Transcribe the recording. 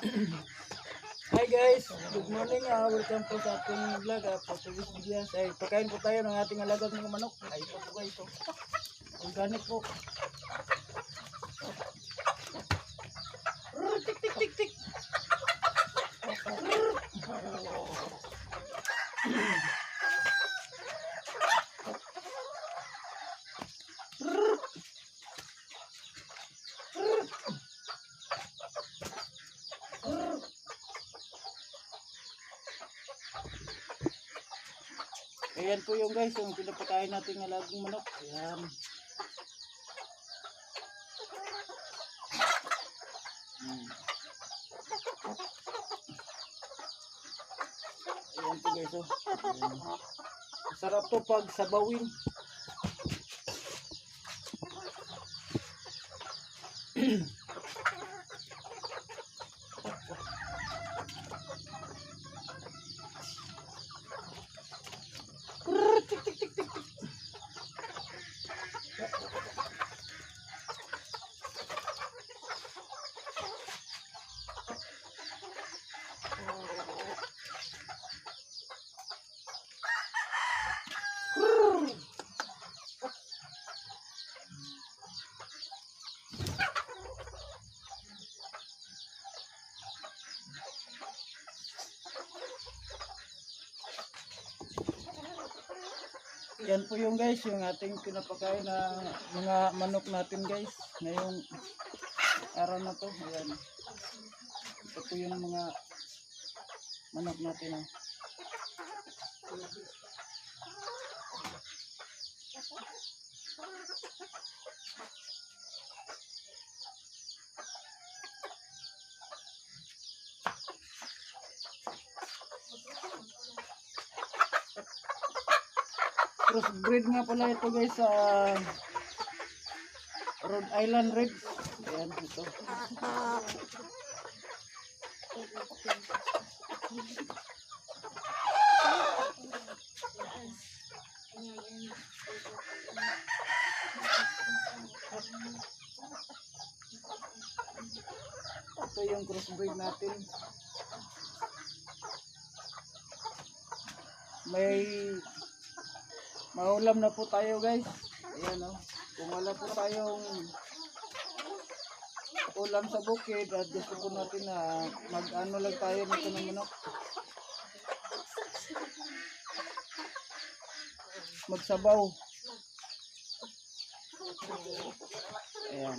Hi guys, good morning. Welcome po sa ating vlog. For today's video ay pagkain po tayo ng ating alagang mga manok. Ay ito po guys, ito. Organic po. Tik tik tik tik. Ayan po yung guys, yung pinapakain natin ng alagang manok. Ayan. Ayan po guys, oh. Ayan. Sarap to pag sabawin. Tik tik tik tik. Yan po yung guys, yung ating pinapakain na mga manok natin guys. Ngayong araw na to. Ayan. Ito po yung mga manok natin. Crossbreed nga pala ito guys sa Rhode Island Red. Ayan ito. Ito yung crossbreed natin. May maulam na po tayo guys. Ayan o. Kung wala po tayong ulam sa bukid at gusto po natin na mag-ano lang tayo nito ng manok. Magsabaw. Ayan.